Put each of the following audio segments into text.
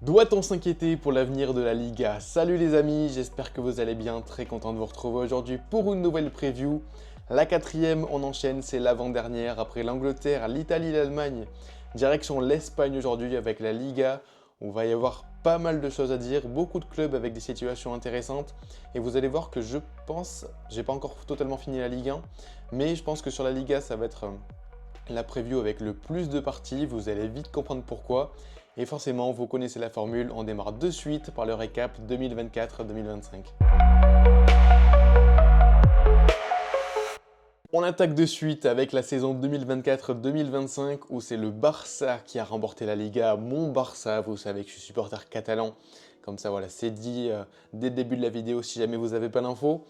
Doit-on s'inquiéter pour l'avenir de la Liga? Salut les amis, j'espère que vous allez bien, très content de vous retrouver aujourd'hui pour une nouvelle preview. La quatrième, on enchaîne, c'est l'avant-dernière, après l'Angleterre, l'Italie et l'Allemagne. Direction l'Espagne aujourd'hui avec la Liga. On va y avoir pas mal de choses à dire, beaucoup de clubs avec des situations intéressantes. Et vous allez voir que je pense, j'ai pas encore totalement fini la Ligue 1, mais je pense que sur la Liga, ça va être la preview avec le plus de parties, vous allez vite comprendre pourquoi. Et forcément, vous connaissez la formule, on démarre de suite par le récap 2024-2025. On attaque de suite avec la saison 2024-2025 où c'est le Barça qui a remporté la Liga. Mon Barça, vous savez que je suis supporter catalan. Comme ça, voilà, c'est dit dès le début de la vidéo si jamais vous n'avez pas l'info.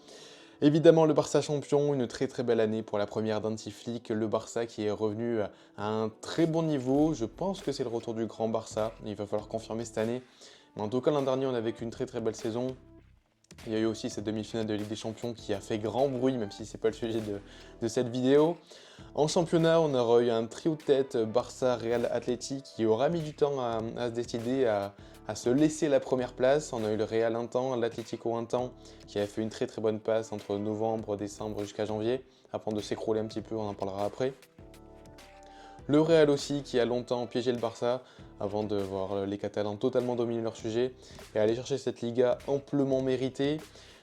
Évidemment, le Barça champion, une très très belle année pour la première d'Anti-Flick. Le Barça qui est revenu à un très bon niveau. Je pense que c'est le retour du grand Barça. Il va falloir confirmer cette année. Mais en tout cas, l'an dernier, on a vécu une très très belle saison. Il y a eu aussi cette demi-finale de Ligue des Champions qui a fait grand bruit, même si ce n'est pas le sujet de cette vidéo. En championnat, on aura eu un trio de tête Barça, Real, Athletic qui aura mis du temps à se décider à se laisser la première place. On a eu le Real un temps, l'Atlético un temps, qui a fait une très très bonne passe entre novembre, décembre jusqu'à janvier, avant de s'écrouler un petit peu, on en parlera après. Le Real aussi, qui a longtemps piégé le Barça, avant de voir les Catalans totalement dominer leur sujet, et aller chercher cette Liga amplement méritée.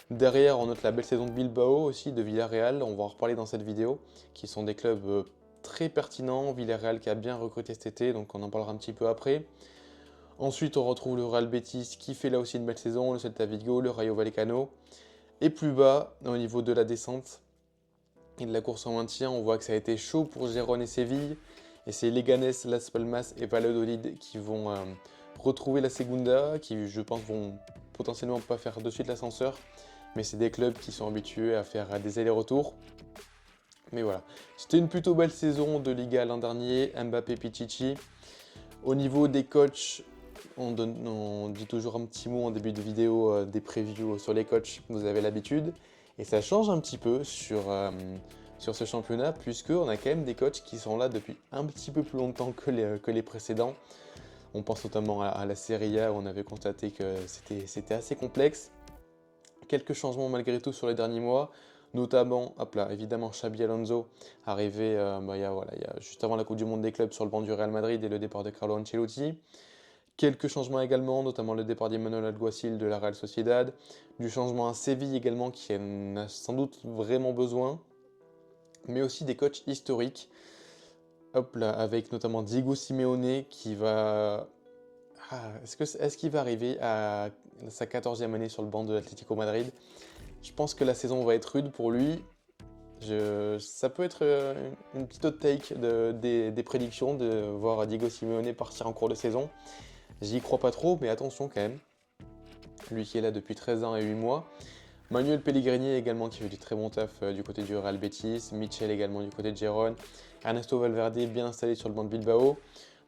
Derrière, on note la belle saison de Bilbao aussi, de Villarreal, on va en reparler dans cette vidéo, qui sont des clubs très pertinents. Villarreal qui a bien recruté cet été, donc on en parlera un petit peu après. Ensuite, on retrouve le Real Betis qui fait là aussi une belle saison, le Celta Vigo, le Rayo Vallecano. Et plus bas, au niveau de la descente et de la course en maintien, on voit que ça a été chaud pour Gérone et Séville. Et c'est Leganés, Las Palmas et Valladolid qui vont retrouver la Segunda, qui je pense vont potentiellement pas faire de suite l'ascenseur. Mais c'est des clubs qui sont habitués à faire des allers-retours. Mais voilà, c'était une plutôt belle saison de Liga l'an dernier, Mbappé, Pichichi. Au niveau des coachs, on dit toujours un petit mot en début de vidéo des previews sur les coachs, vous avez l'habitude. Et ça change un petit peu sur ce championnat, puisqu'on a quand même des coachs qui sont là depuis un petit peu plus longtemps que les précédents. On pense notamment à la Serie A où on avait constaté que c'était assez complexe. Quelques changements malgré tout sur les derniers mois, notamment, hop là, évidemment Xabi Alonso, arrivé il y a juste avant la Coupe du Monde des clubs sur le banc du Real Madrid et le départ de Carlo Ancelotti. Quelques changements également, notamment le départ d'Emmanuel Alguacil de la Real Sociedad, du changement à Séville également qui en a sans doute vraiment besoin, mais aussi des coachs historiques. Hop là, avec notamment Diego Simeone qui va... est-ce qu'il va arriver à sa 14e année sur le banc de l'Atlético Madrid? Je pense que la saison va être rude pour lui. Ça peut être une petite hot take des prédictions de voir Diego Simeone partir en cours de saison. J'y crois pas trop, mais attention quand même. Lui qui est là depuis 13 ans et 8 mois. Manuel Pellegrini également qui fait du très bon taf du côté du Real Betis. Michel également du côté de Gérone. Ernesto Valverde bien installé sur le banc de Bilbao.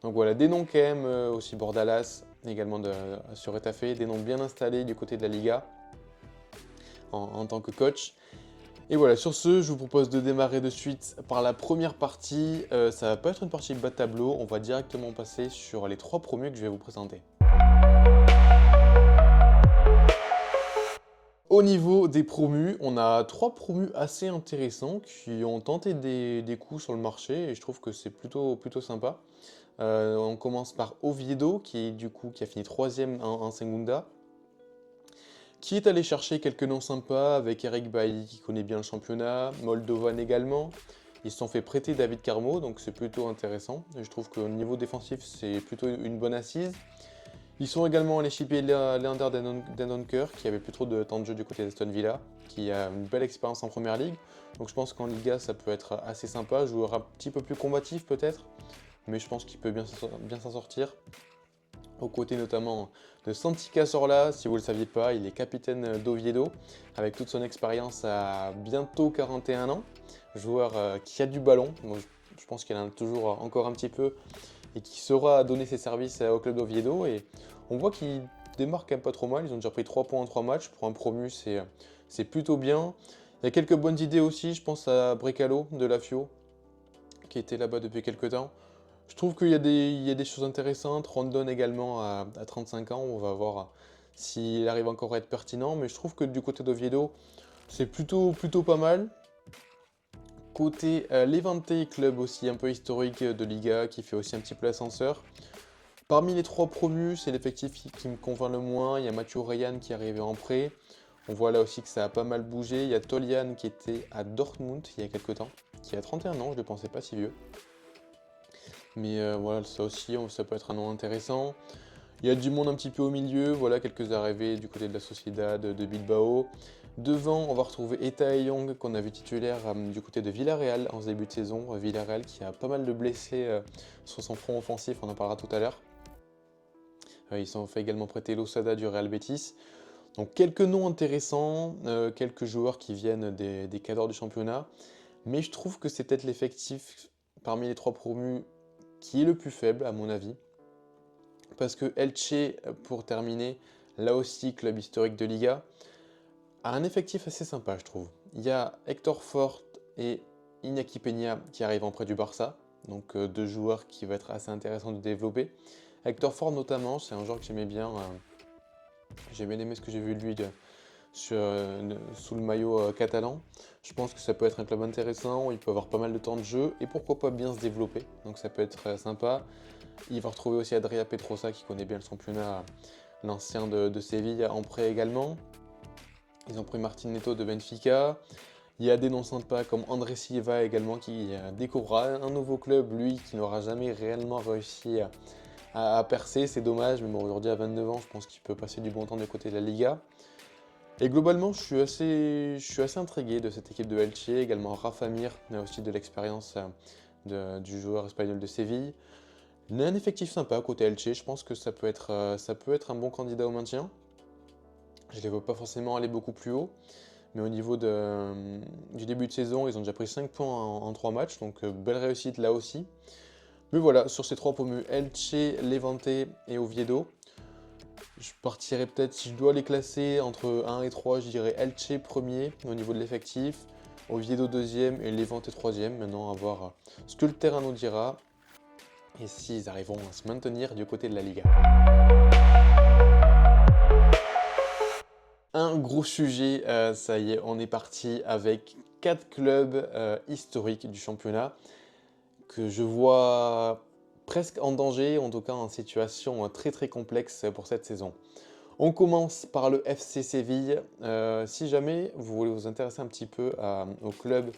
Donc voilà, des noms quand même, aussi Bordalas également sur Retafe. Des noms bien installés du côté de la Liga en tant que coach. Et voilà, sur ce, je vous propose de démarrer de suite par la première partie. Ça va pas être une partie bas de tableau, on va directement passer sur les 3 promus que je vais vous présenter. Au niveau des promus, on a 3 promus assez intéressants qui ont tenté des coups sur le marché et je trouve que c'est plutôt sympa. On commence par Oviedo qui a fini 3ème en Segunda, qui est allé chercher quelques noms sympas avec Eric Bailly qui connaît bien le championnat, Moldovan également. Ils se sont fait prêter David Carmo, donc c'est plutôt intéressant. Et je trouve qu'au niveau défensif, c'est plutôt une bonne assise. Ils sont également allés shipper Leander Dendoncker, qui avait plus trop de temps de jeu du côté d'Aston Villa, qui a une belle expérience en première ligue. Donc je pense qu'en Liga, ça peut être assez sympa. Joueur un petit peu plus combatif peut-être, mais je pense qu'il peut bien s'en sortir. Aux côtés notamment de Santi Cazorla, si vous ne le saviez pas, il est capitaine d'Oviedo, avec toute son expérience à bientôt 41 ans. Joueur qui a du ballon, donc je pense qu'il en a toujours encore un petit peu, et qui saura donner ses services au club d'Oviedo. Et on voit qu'il démarre quand même pas trop mal, ils ont déjà pris 3 points en 3 matchs, pour un promu c'est plutôt bien. Il y a quelques bonnes idées aussi, je pense à Brecalo de la Fio, qui était là-bas depuis quelques temps. Je trouve il y a des choses intéressantes. Rondon également à 35 ans, on va voir s'il arrive encore à être pertinent. Mais je trouve que du côté d'Oviedo, c'est plutôt pas mal. Côté Levante, club aussi un peu historique de Liga, qui fait aussi un petit peu l'ascenseur. Parmi les trois promus, c'est l'effectif qui me convainc le moins. Il y a Mathieu Ryan qui est arrivé en prêt. On voit là aussi que ça a pas mal bougé. Il y a Tolian qui était à Dortmund il y a quelques temps, qui a 31 ans, je ne le pensais pas si vieux. Mais voilà, ça aussi, ça peut être un nom intéressant. Il y a du monde un petit peu au milieu, voilà, quelques arrivées du côté de la Sociedad de Bilbao. Devant, on va retrouver Eta Young qu'on a vu titulaire du côté de Villarreal en ce début de saison. Villarreal qui a pas mal de blessés sur son front offensif, on en parlera tout à l'heure. Ils sont fait également prêter Losada du Real Betis. Donc quelques noms intéressants, quelques joueurs qui viennent des cadres du championnat. Mais je trouve que c'est peut-être l'effectif parmi les trois promus qui est le plus faible à mon avis. Parce que Elche, pour terminer, là aussi club historique de Liga, a un effectif assez sympa je trouve. Il y a Hector Fort et Iñaki Peña qui arrivent en prêt du Barça. Donc deux joueurs qui vont être assez intéressants de développer. Hector Ford notamment, c'est un joueur que j'aimais bien. J'ai bien aimé ce que j'ai vu de lui sous le maillot catalan. Je pense que ça peut être un club intéressant, il peut avoir pas mal de temps de jeu et pourquoi pas bien se développer. Donc ça peut être sympa. Il va retrouver aussi Adria Petrosa qui connaît bien le championnat, l'ancien de Séville en prêt également. Ils ont pris Martin Neto de Benfica. Il y a des noms sympas comme André Silva également qui découvrira un nouveau club, lui qui n'aura jamais réellement réussi à percer, c'est dommage, mais bon, aujourd'hui à 29 ans, je pense qu'il peut passer du bon temps du côté de la Liga. Et globalement, je suis assez intrigué de cette équipe de Elche, également Rafa Mir, mais aussi de l'expérience du joueur espagnol de Séville. Il y a un effectif sympa côté Elche, je pense que ça peut être un bon candidat au maintien. Je ne les vois pas forcément aller beaucoup plus haut, mais au niveau du début de saison, ils ont déjà pris 5 points en 3 matchs, donc belle réussite là aussi. Mais voilà, sur ces trois promus, Elche, Levante et Oviedo, je partirais peut-être, si je dois les classer entre 1 et 3, je dirais Elche premier au niveau de l'effectif, Oviedo deuxième et Levante troisième. Maintenant, à voir ce que le terrain nous dira et s'ils arriveront à se maintenir du côté de la Liga. Un gros sujet, ça y est, on est parti avec 4 clubs historiques du championnat que je vois presque en danger, en tout cas en situation très complexe pour cette saison. On commence par le FC Séville. Si jamais vous voulez vous intéresser un petit peu au club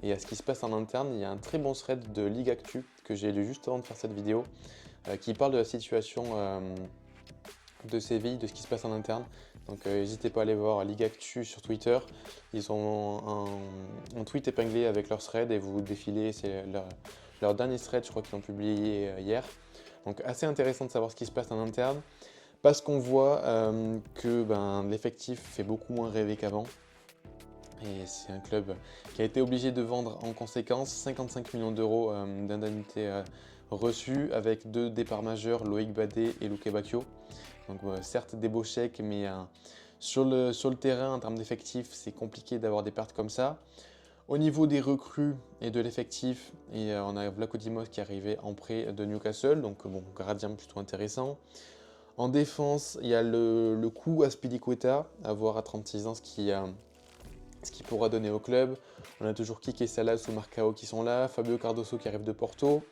et à ce qui se passe en interne, il y a un très bon thread de Ligue Actu que j'ai lu juste avant de faire cette vidéo qui parle de la situation de Séville, de ce qui se passe en interne. Donc n'hésitez pas à aller voir Ligue Actu sur Twitter. Ils ont un tweet épinglé avec leur thread et vous défilez, c'est leur dernier thread, je crois qu'ils l'ont publié hier. Donc assez intéressant de savoir ce qui se passe en interne. Parce qu'on voit que l'effectif fait beaucoup moins rêver qu'avant. Et c'est un club qui a été obligé de vendre en conséquence 55 millions d'euros d'indemnités reçues avec deux départs majeurs, Loïc Badé et Luque Bacchio. Donc certes des beaux chèques, mais sur le terrain, en termes d'effectifs, c'est compliqué d'avoir des pertes comme ça. Au niveau des recrues et de l'effectif, on a Vlaco Dimos qui est arrivé en prêt de Newcastle, donc bon, gradient plutôt intéressant. En défense, il y a le coup à Spilicueta, à voir à 36 ans ce qu'il pourra donner au club. On a toujours Kike Salas ou Marcao qui sont là, Fabio Cardoso qui arrive de Porto.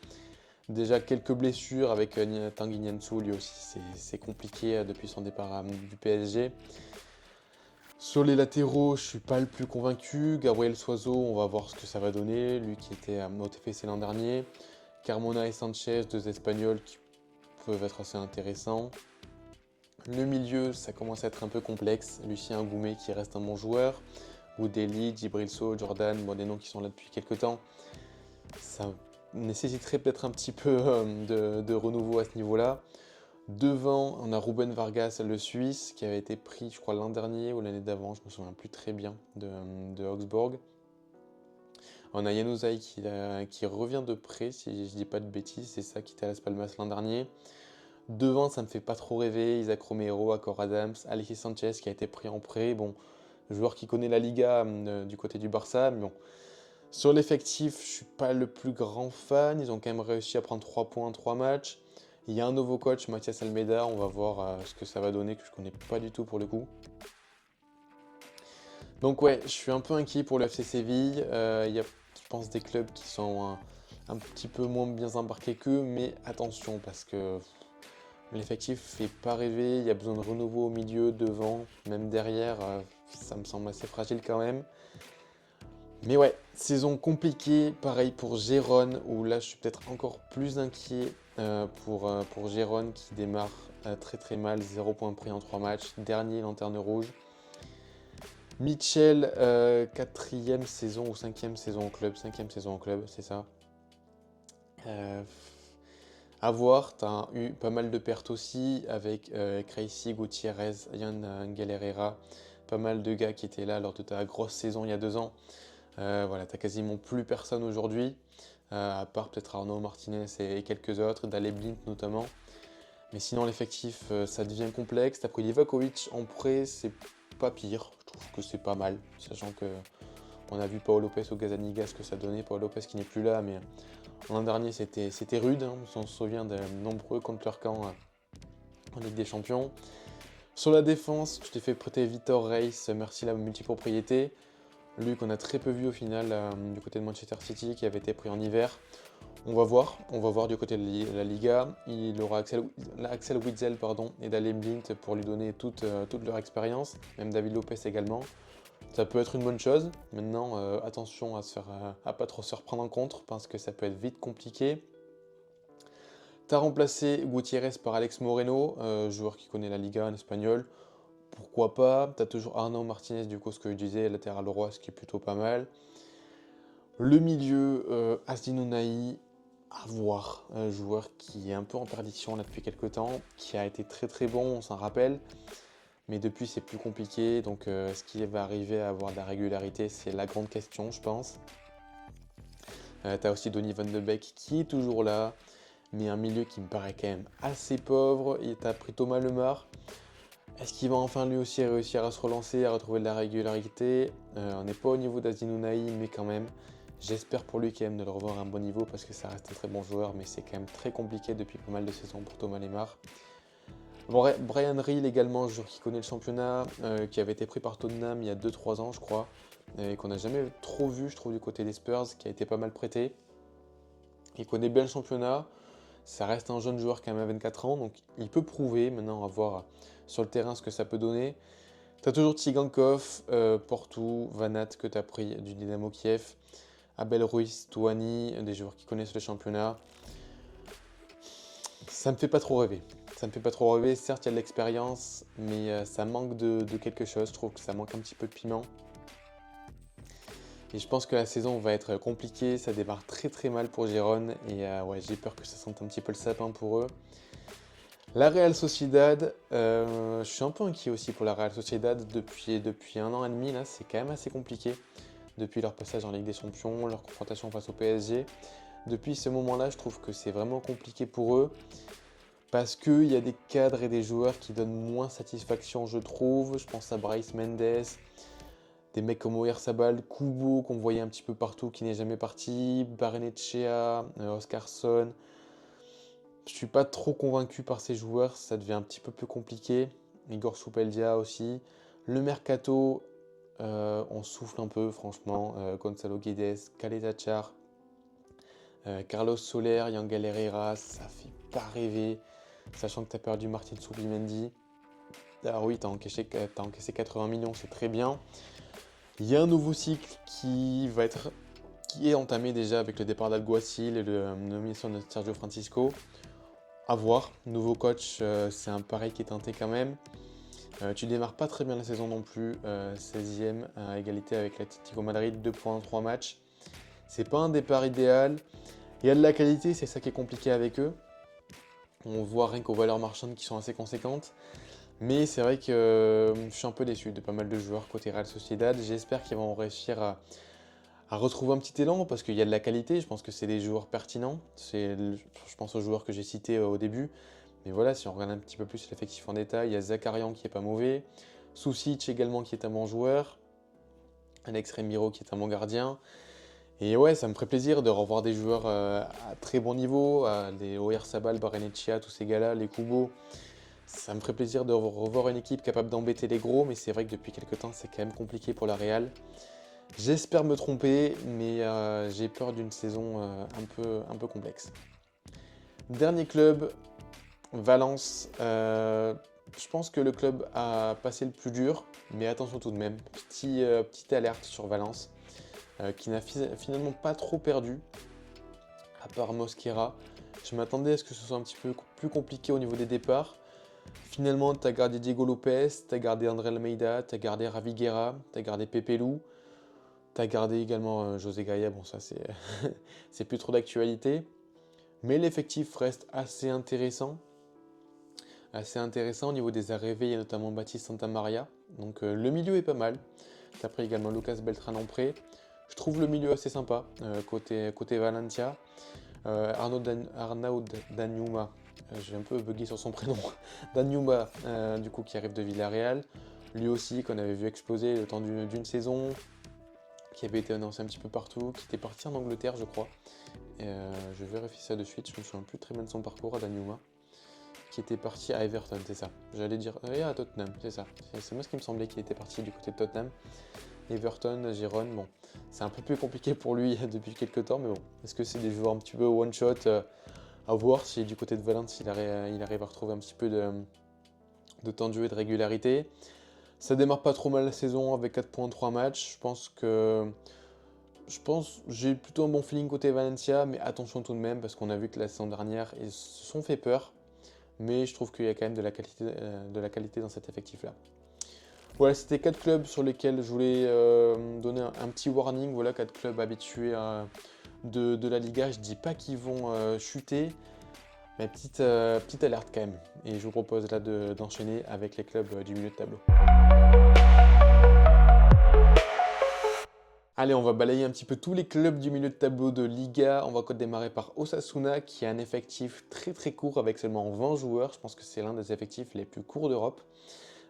Déjà quelques blessures avec Tanguy Nianzou, lui aussi c'est compliqué depuis son départ du PSG. Sur les latéraux, je ne suis pas le plus convaincu. Gabriel Suazo, on va voir ce que ça va donner, lui qui était au TFC l'an dernier. Carmona et Sanchez, deux Espagnols qui peuvent être assez intéressants. Le milieu, ça commence à être un peu complexe. Lucien Goumé qui reste un bon joueur. Oudeli, Djibrilso, Jordan, bon, des noms qui sont là depuis quelques temps. Ça nécessiterait peut-être un petit peu de renouveau à ce niveau-là. Devant, on a Ruben Vargas, le Suisse, qui avait été pris, je crois, l'an dernier ou l'année d'avant, je ne me souviens plus très bien, de Augsbourg. On a Januzaj qui revient de près, si je ne dis pas de bêtises, c'est ça qui était à Las Palmas l'an dernier. Devant, ça ne me fait pas trop rêver, Isaac Romero, Accor Adams, Alexis Sanchez qui a été pris en prêt. Bon, joueur qui connaît la Liga du côté du Barça, mais bon, Sur l'effectif, je suis pas le plus grand fan. Ils ont quand même réussi à prendre 3 points en 3 matchs. Il y a un nouveau coach, Mathias Almeida. On va voir ce que ça va donner, que je connais pas du tout pour le coup. Donc ouais, je suis un peu inquiet pour le FC Séville. Il y a, je pense, des clubs qui sont un petit peu moins bien embarqués qu'eux, mais attention parce que l'effectif fait pas rêver. Il y a besoin de renouveau au milieu, devant, même derrière. Ça me semble assez fragile quand même. Mais ouais, saison compliquée, pareil pour Gérone, où là je suis peut-être encore plus inquiet pour Gérone qui démarre très très mal, 0 points pris en 3 matchs, dernier lanterne rouge. Mitchell, 4e saison ou 5e saison au club, 5e saison au club, c'est ça. À voir, tu as eu pas mal de pertes aussi avec Crazy, Gutiérrez, Yann Galera, pas mal de gars qui étaient là lors de ta grosse saison il y a 2 ans. Voilà, t'as quasiment plus personne aujourd'hui, à part peut-être Arnaud Martinez et quelques autres, Dale Blint notamment. Mais sinon, l'effectif, ça devient complexe. T'as pris Livakovic en prêt, c'est pas pire. Je trouve que c'est pas mal, sachant que on a vu Paul Lopez au Gazaniga ce que ça donnait. Paul Lopez qui n'est plus là, mais l'an dernier c'était rude. Hein. On se souvient de nombreux contre leur camp en Ligue des Champions. Sur la défense, je t'ai fait prêter Vitor Reis, merci la multipropriété. Lui qu'on a très peu vu au final du côté de Manchester City qui avait été pris en hiver. On va voir du côté de la Liga. Il aura Axel Witsel et Dale Blint pour lui donner toute leur expérience, même David Lopez également. Ça peut être une bonne chose. Maintenant, attention à pas trop se reprendre en contre parce que ça peut être vite compliqué. T'as remplacé Gutiérrez par Alex Moreno, joueur qui connaît la Liga en espagnol. Pourquoi pas? T'as toujours Arnaud Martinez, du coup, ce que je disais, latéral droit, ce qui est plutôt pas mal. Le milieu, Asdin Ounahi, à voir. Un joueur qui est un peu en perdition là depuis quelques temps, qui a été très très bon, on s'en rappelle. Mais depuis, c'est plus compliqué. Donc, est-ce qu'il va arriver à avoir de la régularité? C'est la grande question, je pense. T'as aussi Donny Van de Beek qui est toujours là, mais un milieu qui me paraît quand même assez pauvre. Et t'as pris Thomas Lemar. Est-ce qu'il va enfin lui aussi réussir à se relancer, à retrouver de la régularité? On n'est pas au niveau d'Asdin Ounahi, mais quand même, j'espère pour lui quand même de le revoir à un bon niveau parce que ça reste un très bon joueur, mais c'est quand même très compliqué depuis pas mal de saisons pour Thomas Lemar. Brian Real également, joueur qui connaît le championnat, qui avait été pris par Tottenham il y a 2-3 ans je crois, et qu'on n'a jamais trop vu je trouve du côté des Spurs, qui a été pas mal prêté. Il connaît bien le championnat, ça reste un jeune joueur quand même à 24 ans, donc il peut prouver, maintenant à voir sur le terrain ce que ça peut donner. Tu as toujours Tsigankov, Porto, Vanat que tu as pris du Dynamo Kiev, Abel Ruiz, Touani, des joueurs qui connaissent le championnat. Ça me fait pas trop rêver. Ça me fait pas trop rêver. Certes, il y a de l'expérience, mais ça manque de quelque chose. Je trouve que ça manque un petit peu de piment. Et je pense que la saison va être compliquée. Ça démarre très très mal pour Gérone. Et ouais, j'ai peur que ça sente un petit peu le sapin pour eux. La Real Sociedad, je suis un peu inquiet aussi pour la Real Sociedad depuis 1 an et demi. Là, c'est quand même assez compliqué. Depuis leur passage en Ligue des Champions, leur confrontation face au PSG. Depuis ce moment-là, je trouve que c'est vraiment compliqué pour eux. Parce qu'il y a des cadres et des joueurs qui donnent moins satisfaction, je trouve. Je pense à Bryce Mendes, des mecs comme Oyarzabal, Kubo, qu'on voyait un petit peu partout, qui n'est jamais parti, Barrenetxea, Oscarson. Je suis pas trop convaincu par ces joueurs, ça devient un petit peu plus compliqué. Igor Soupeldia aussi. Le Mercato, on souffle un peu, franchement. Gonzalo Guedes, Caleta-Char, Carlos Soler, Yangel Herrera, ça fait pas rêver. Sachant que tu as perdu Martin Subimendi. Ah oui, tu as encaissé 80 millions, c'est très bien. Il y a un nouveau cycle qui est entamé déjà avec le départ d'Alguacil et la nomination de Sergio Francisco. À voir, nouveau coach, c'est un pari qui est tenté quand même. Tu démarres pas très bien la saison non plus, 16e à égalité avec l'Atlético Madrid, 2 points en 3 matchs. C'est pas un départ idéal. Il y a de la qualité, c'est ça qui est compliqué avec eux. On voit rien qu'aux valeurs marchandes qui sont assez conséquentes. Mais c'est vrai que je suis un peu déçu de pas mal de joueurs côté Real Sociedad. J'espère qu'ils vont réussir à retrouver un petit élan parce qu'il y a de la qualité. Je pense que c'est des joueurs pertinents. Je pense aux joueurs que j'ai cités au début. Mais voilà, si on regarde un petit peu plus l'effectif en détail, il y a Zakarian qui est pas mauvais. Susic également qui est un bon joueur. Alex Remiro qui est un bon gardien. Et ouais, ça me ferait plaisir de revoir des joueurs à très bon niveau, les Oyarzabal, Barrenetxea, tous ces gars-là, les Kubo. Ça me ferait plaisir de revoir une équipe capable d'embêter les gros, mais c'est vrai que depuis quelques temps, c'est quand même compliqué pour la Real. J'espère me tromper, mais j'ai peur d'une saison un peu complexe. Dernier club, Valence. Je pense que le club a passé le plus dur, mais attention tout de même. Petite alerte sur Valence, qui n'a finalement pas trop perdu, à part Mosquera. Je m'attendais à ce que ce soit un petit peu plus compliqué au niveau des départs. Finalement, tu as gardé Diego Lopez, tu as gardé André Almeida, tu as gardé Ravi Guerra, tu as gardé Pepe Lou, tu as gardé également José Gaia. Bon, ça, c'est c'est plus trop d'actualité. Mais l'effectif reste assez intéressant. Assez intéressant au niveau des arrivées, il y a notamment Baptiste Santamaria. Donc le milieu est pas mal. Tu as pris également Lucas Beltran en prêt. Je trouve le milieu assez sympa côté Valencia. Arnaud Danjuma, j'ai un peu bugué sur son prénom. Danjuma, du coup, qui arrive de Villarreal. Lui aussi, qu'on avait vu exploser le temps d'une saison, qui avait été annoncé un petit peu partout, qui était parti en Angleterre, je crois. Je vérifie ça de suite, je me souviens plus très bien de son parcours à Danjuma. Qui était parti à Everton, c'est ça. J'allais dire à Tottenham, c'est ça. C'est moi ce qui me semblait qu'il était parti du côté de Tottenham. Everton, Gérone, bon, c'est un peu plus compliqué pour lui depuis quelques temps, mais bon, est-ce que c'est des joueurs un petit peu one shot à voir si du côté de Valence il arrive à retrouver un petit peu de temps de jeu et de régularité. Ça démarre pas trop mal la saison avec 4 points en 3 matchs. J'ai plutôt un bon feeling côté Valencia, mais attention tout de même parce qu'on a vu que la saison dernière ils se sont fait peur. Mais je trouve qu'il y a quand même de la qualité dans cet effectif-là. Voilà, c'était 4 clubs sur lesquels je voulais donner un petit warning. Voilà, 4 clubs habitués de la Liga. Je ne dis pas qu'ils vont chuter, mais petite alerte quand même. Et je vous propose là d'enchaîner avec les clubs du milieu de tableau. Allez, on va balayer un petit peu tous les clubs du milieu de tableau de Liga. On va démarrer par Osasuna qui a un effectif très très court avec seulement 20 joueurs. Je pense que c'est l'un des effectifs les plus courts d'Europe.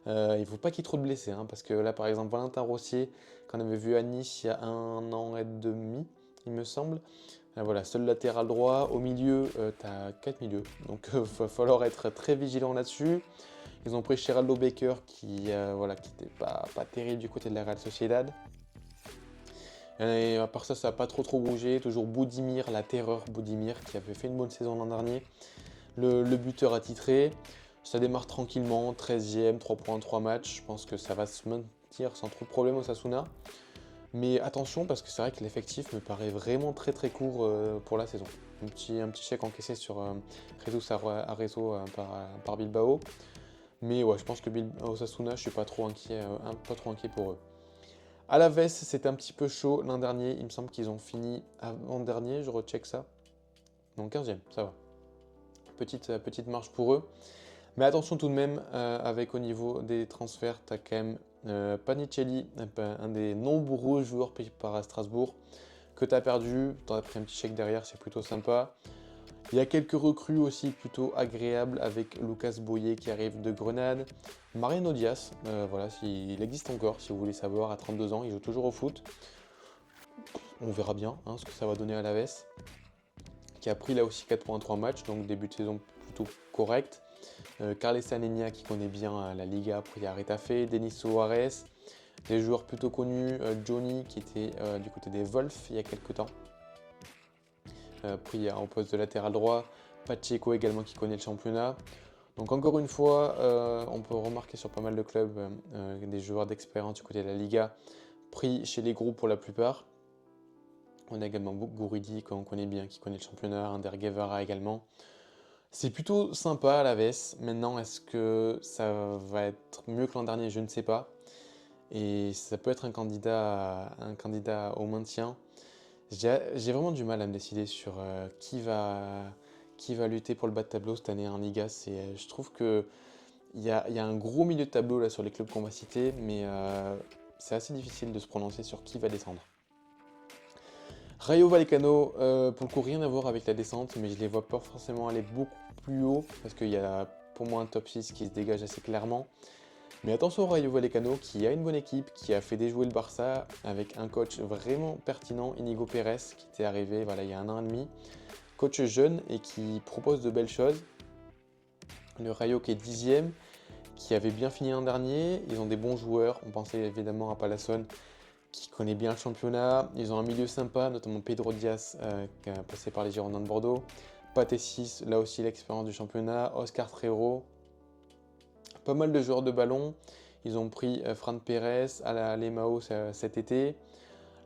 Il ne faut pas qu'il y ait trop de blessés parce que là par exemple Valentin Rossier qu'on avait vu à Nice il y a 1 an et demi il me semble. Voilà, seul latéral droit. Au milieu, tu as 4 milieux. Donc il va falloir être très vigilant là-dessus. Ils ont pris Geraldo Becker qui n'était pas terrible du côté de la Real Sociedad. Et à part ça, ça n'a pas trop bougé. Toujours Boudimir, la terreur Boudimir, qui avait fait une bonne saison l'an dernier. Le buteur attitré. Ça démarre tranquillement, 13e, 3 points en 3 matchs. Je pense que ça va se maintenir sans trop de problème au Osasuna. Mais attention, parce que c'est vrai que l'effectif me paraît vraiment très court pour la saison. Un petit chèque encaissé sur Jesus Arezzo par Bilbao. Mais ouais, je pense que Osasuna, je ne suis pas trop inquiet pour eux. Alaves, c'était un petit peu chaud l'an dernier. Il me semble qu'ils ont fini avant-dernier, je recheck ça. Non, 15e, ça va. Petite marge pour eux. Mais attention tout de même, avec au niveau des transferts, tu as quand même Panicelli, un des nombreux joueurs payés par Strasbourg, que tu as perdu. Tu as pris un petit chèque derrière, c'est plutôt sympa. Il y a quelques recrues aussi plutôt agréables avec Lucas Boyer qui arrive de Grenade. Mariano Diaz, voilà, il existe encore, si vous voulez savoir, à 32 ans, il joue toujours au foot. On verra bien ce que ça va donner à Alaves, qui a pris là aussi 4 points en 3 matchs, donc début de saison plutôt correct. Carles Anenia qui connaît bien la Liga, pris à Retafe, Denis Soares, des joueurs plutôt connus, Johnny qui était du côté des Wolves il y a quelques temps, pris en poste de latéral droit, Pacheco également qui connaît le championnat. Donc encore une fois, on peut remarquer sur pas mal de clubs des joueurs d'expérience du côté de la Liga, pris chez les groupes pour la plupart. On a également Gouridi qu'on connaît bien, qui connaît le championnat, Ander Guevara également. C'est plutôt sympa à Alaves. Maintenant, est-ce que ça va être mieux que l'an dernier? Je ne sais pas. Et ça peut être un candidat au maintien. J'ai vraiment du mal à me décider sur qui va lutter pour le bas de tableau cette année en Liga. Je trouve qu'il y a un gros milieu de tableau là, sur les clubs qu'on va citer, mais c'est assez difficile de se prononcer sur qui va descendre. Rayo Vallecano, pour le coup, rien à voir avec la descente, mais je les vois pas forcément aller beaucoup plus haut, parce qu'il y a pour moi un top 6 qui se dégage assez clairement. Mais attention au Rayo Vallecano qui a une bonne équipe, qui a fait déjouer le Barça avec un coach vraiment pertinent, Inigo Pérez, qui était arrivé voilà, il y a 1 an et demi. Coach jeune et qui propose de belles choses. Le Rayo qui est 10e, qui avait bien fini l'an dernier. Ils ont des bons joueurs. On pensait évidemment à Palason qui connaît bien le championnat. Ils ont un milieu sympa, notamment Pedro Diaz qui a passé par les Girondins de Bordeaux. Pathé 6, là aussi l'expérience du championnat. Oscar Trejo. Pas mal de joueurs de ballon. Ils ont pris Fran Pérez à la Lemao cet été.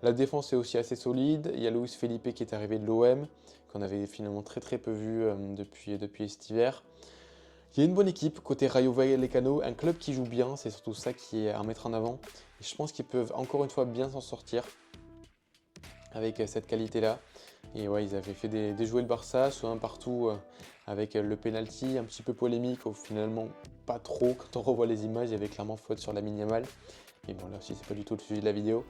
La défense est aussi assez solide. Il y a Luis Felipe qui est arrivé de l'OM, qu'on avait finalement très peu vu depuis cet hiver. Il y a une bonne équipe côté Rayo Vallecano, un club qui joue bien, c'est surtout ça qui est à mettre en avant. Et je pense qu'ils peuvent encore une fois bien s'en sortir avec cette qualité-là. Et ouais, ils avaient fait déjouer le Barça, soit un partout avec le penalty un petit peu polémique, ou finalement pas trop. Quand on revoit les images, il y avait clairement faute sur Lamine Yamal. Mais bon, là aussi, c'est pas du tout le sujet de la vidéo.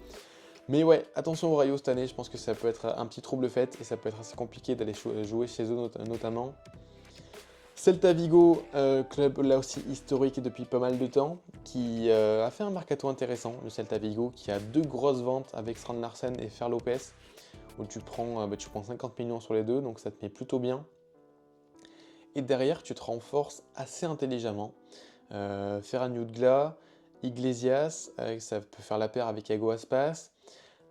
Mais ouais, attention au Rayo cette année, je pense que ça peut être un petit trouble fait et ça peut être assez compliqué d'aller jouer chez eux notamment. Celta Vigo, club là aussi historique depuis pas mal de temps, qui a fait un mercato intéressant, le Celta Vigo, qui a 2 grosses ventes avec Strand Larsen et Fer Lopez, où tu prends 50 millions sur les deux, donc ça te met plutôt bien. Et derrière, tu te renforces assez intelligemment. Ferran Jutgla, Iglesias, ça peut faire la paire avec Iago Aspas.